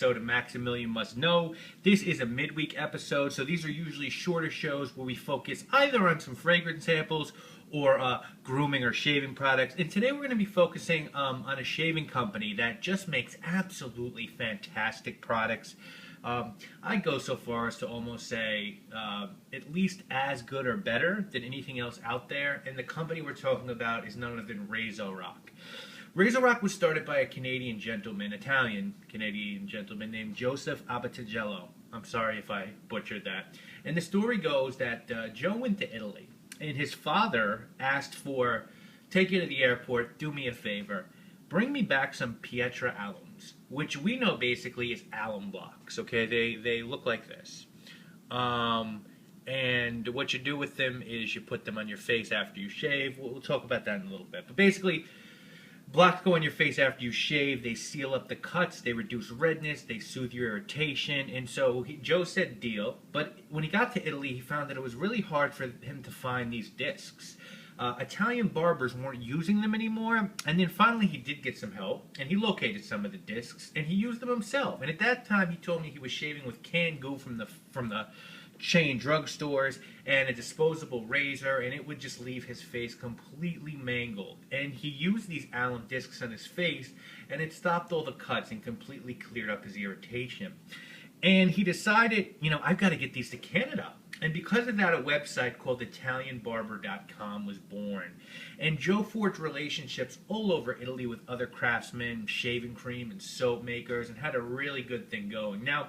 episode of Maximilian Must Know. This is a midweek episode, so these are usually shorter shows where we focus either on some fragrance samples or grooming or shaving products. And today we're going to be focusing on a shaving company that just makes absolutely fantastic products. I'd go so far as to almost say at least as good or better than anything else out there. And the company we're talking about is none other than Razorock. Razorock was started by a Canadian gentleman, Italian-Canadian gentleman named Joseph Abbategello. I'm sorry if I butchered that. And the story goes that Joe went to Italy, and his father asked for, take you to the airport, do me a favor, bring me back some Pietra alums, which we know basically is alum blocks, okay? They look like this. And what you do with them is you put them on your face after you shave. We'll talk about that in a little bit. But basically, blocks go on your face after you shave. They seal up the cuts. They reduce redness. They soothe your irritation. And so Joe said deal. But when he got to Italy, he found that it was really hard for him to find these discs. Italian barbers weren't using them anymore. And then finally he did get some help. And he located some of the discs. And he used them himself. And at that time he told me he was shaving with canned goo from the chain drugstores and a disposable razor, and it would just leave his face completely mangled. And he used these alum discs on his face, and it stopped all the cuts and completely cleared up his irritation. And he decided, you know, I've got to get these to Canada. And because of that, a website called ItalianBarber.com was born. And Joe forged relationships all over Italy with other craftsmen, shaving cream and soap makers, and had a really good thing going. Now,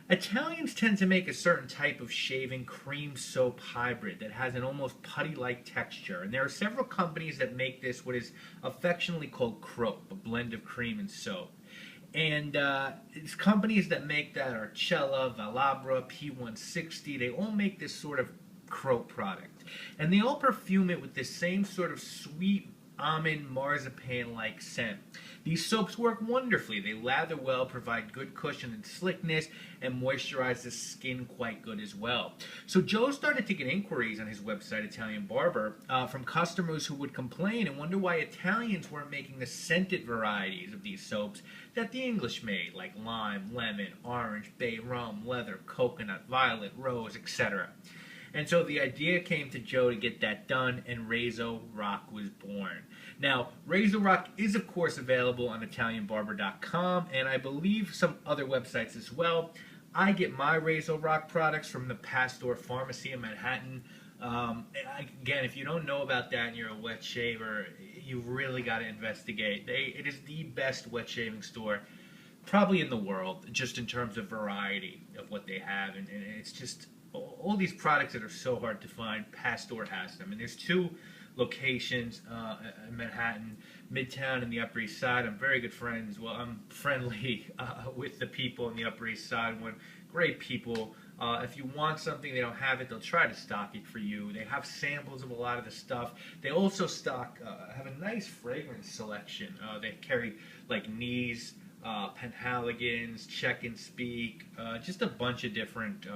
Italians tend to make a certain type of shaving cream soap hybrid that has an almost putty-like texture. And there are several companies that make this, what is affectionately called crope, a blend of cream and soap. And it's companies that make that are Cella, Valabra, P160. They all make this sort of crope product. And they all perfume it with the same sort of sweet almond marzipan-like scent. These soaps work wonderfully. They lather well, provide good cushion and slickness, and moisturize the skin quite good as well. So Joe started to get inquiries on his website, Italian Barber, from customers who would complain and wonder why Italians weren't making the scented varieties of these soaps that the English made, like lime, lemon, orange, bay rum, leather, coconut, violet, rose, etc. And so the idea came to Joe to get that done, and Razorock was born. Now, Razorock is, of course, available on ItalianBarber.com, and I believe some other websites as well. I get my Razorock products from the Pasteur Pharmacy in Manhattan. Again, if you don't know about that and you're a wet shaver, you really got to investigate. It is the best wet shaving store probably in the world, just in terms of variety of what they have, and it's just all these products that are so hard to find. Pasteur has them, and there's two locations in Manhattan, Midtown and the Upper East Side. I'm very good friends. Well, I'm friendly with the people on the Upper East Side. One great people. If you want something, they don't have it, they'll try to stock it for you. They have samples of a lot of the stuff. They also have a nice fragrance selection. They carry like Knees, Penhaligons, Check and Speak, just a bunch of different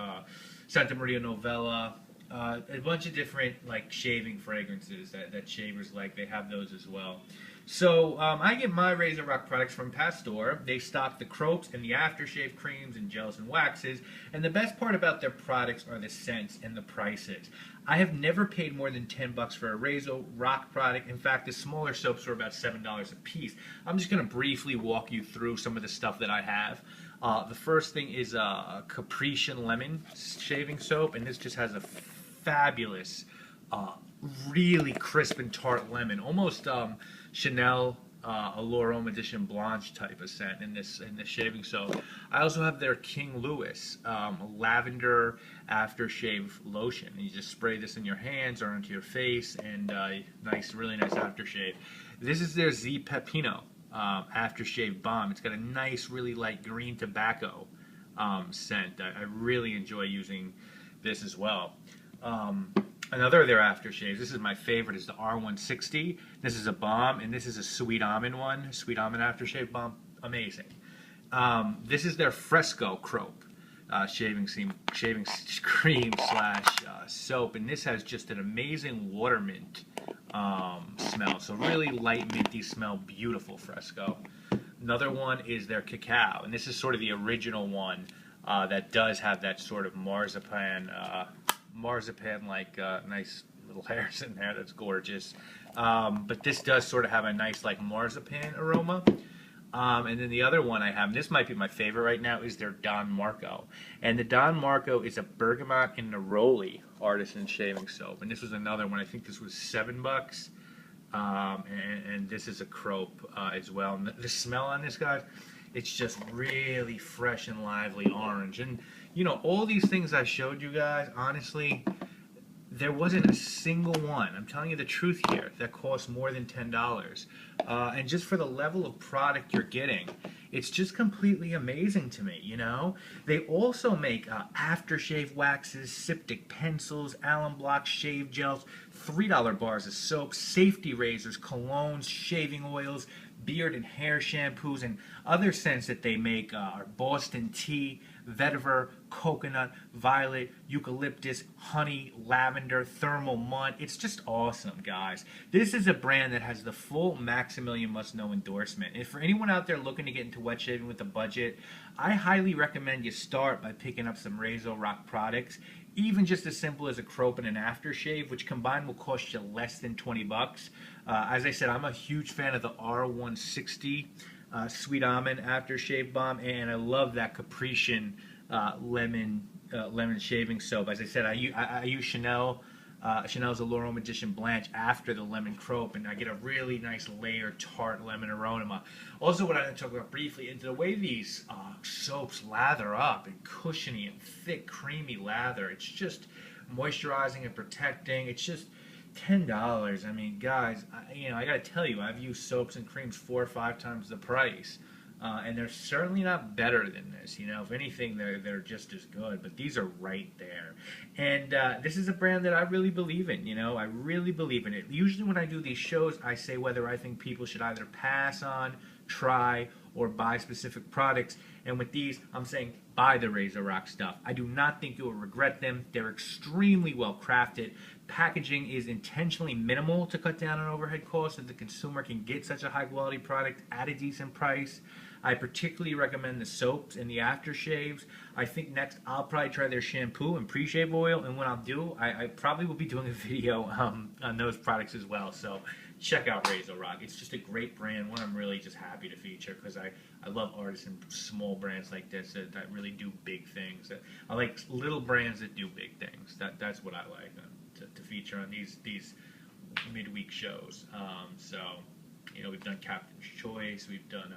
Santa Maria Novella, a bunch of different like shaving fragrances that shavers like. They have those as well. So I get my Razorock products from Pasteur. They stock the cropes and the aftershave creams and gels and waxes. And the best part about their products are the scents and the prices. I have never paid more than $10 for a Razorock product. In fact, the smaller soaps are about $7 a piece. I'm just going to briefly walk you through some of the stuff that I have. The first thing is a Caprician Lemon shaving soap, and this just has a fabulous, really crisp and tart lemon, almost Chanel Allure Homme Edition Blanche type of scent in this shaving soap. I also have their King Louis lavender aftershave lotion. And you just spray this in your hands or onto your face, and really nice aftershave. This is their Z Pepino aftershave balm. It's got a nice, really light green tobacco scent. I really enjoy using this as well. Another of their aftershaves, this is my favorite, is the R160. This is a balm, and this is a sweet almond one. Sweet almond aftershave balm, amazing. This is their Fresco Crope shaving cream slash soap, and this has just an amazing water mint smell. So really light minty smell, beautiful Fresco. Another one is their cacao, and this is sort of the original one that does have that sort of marzipan-like nice little hairs in there. That's gorgeous. But this does sort of have a nice like marzipan aroma. And then the other one I have, and this might be my favorite right now, is their Don Marco. And the Don Marco is a bergamot and neroli artisan shaving soap. And this was another one. I think this was $7. And this is a crope as well. And the smell on this, guys, it's just really fresh and lively orange. And, you know, all these things I showed you guys, honestly, there wasn't a single one, I'm telling you the truth here, that cost more than $10. And just for the level of product you're getting, it's just completely amazing to me, you know? They also make aftershave waxes, Siptic pencils, Allen Block shave gels, $3 bars of soap, safety razors, colognes, shaving oils, beard and hair shampoos, and other scents that they make are Boston tea, vetiver, coconut, violet, eucalyptus, honey, lavender, thermal mud. It's just awesome, guys. This is a brand that has the full Maximilian must-know endorsement. And for anyone out there looking to get into wet shaving with a budget, I highly recommend you start by picking up some Razorock products, even just as simple as a crope and an aftershave, which combined will cost you less than $20. As I said, I'm a huge fan of the R160 Sweet Almond Aftershave Balm, and I love that Caprician lemon shaving soap. As I said, I use Chanel's Allure Magician Blanche after the lemon crope, and I get a really nice layered tart lemon aroma. Also, what I want to talk about briefly is the way these soaps lather up, and cushiony and thick, creamy lather. It's just moisturizing and protecting. It's just $10. I mean, guys, I gotta tell you, I've used soaps and creams 4 or 5 times the price, and they're certainly not better than this. You know, if anything, they're just as good. But these are right there, and this is a brand that I really believe in. You know, I really believe in it. Usually, when I do these shows, I say whether I think people should either pass on, try, or buy specific products. And with these, I'm saying buy the Razorock stuff. I do not think you will regret them. They're extremely well crafted. Packaging is intentionally minimal to cut down on overhead costs so the consumer can get such a high quality product at a decent price. I particularly recommend the soaps and the aftershaves. I think next I'll probably try their shampoo and pre-shave oil, and when I'll do, I probably will be doing a video on those products as well. So check out Razorock. It's just a great brand, one I'm really just happy to feature because I love artisan small brands like this that really do big things. I like little brands that do big things. That's what I like to feature on these midweek shows. So, you know, we've done Captain's Choice, we've done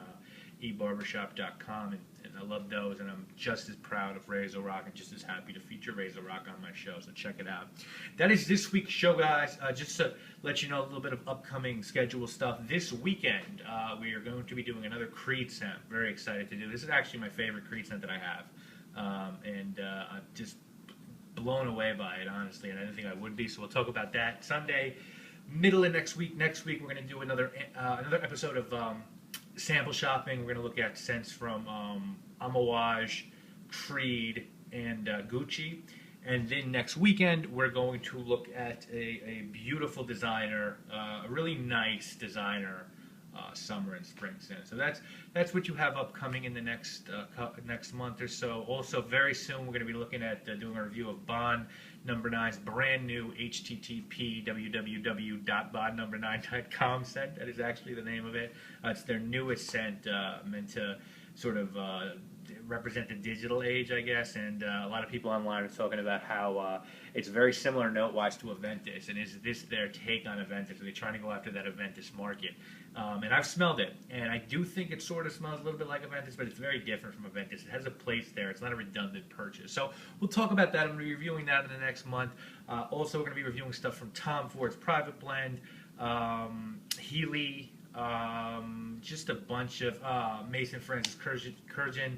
ebarbershop.com, and I love those, and I'm just as proud of Razorock and just as happy to feature Razorock on my show, so check it out. That is this week's show, guys. Just to let you know a little bit of upcoming schedule stuff. This weekend, we are going to be doing another Creed scent. Very excited to do. This is actually my favorite Creed scent that I have, and I'm just blown away by it, honestly, and I didn't think I would be, so we'll talk about that Sunday. Middle of next week, we're going to do another episode of sample shopping. We're going to look at scents from Amouage, Creed, and Gucci. And then next weekend, we're going to look at a beautiful designer, a really nice designer summer and spring scent. So that's what you have upcoming in the next month or so. Also, very soon, we're going to be looking at doing a review of Bond No. 9's brand new http www.bondnumber9.com scent. That is actually the name of it. It's their newest scent, meant to sort of represent the digital age, I guess, and a lot of people online are talking about how it's very similar note-wise to Aventus, and is this their take on Aventus? Are they trying to go after that Aventus market? And I've smelled it, and I do think it sort of smells a little bit like Aventus, but it's very different from Aventus. It has a place there. It's not a redundant purchase. So we'll talk about that. I'm going to be reviewing that in the next month. Also, we're going to be reviewing stuff from Tom Ford's Private Blend, Healy, just a bunch of Mason Francis Kurgan,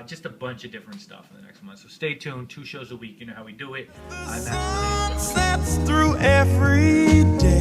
just a bunch of different stuff in the next month. So stay tuned. 2 shows a week. You know how we do it. I'm Maximilian. Sunsets through every day.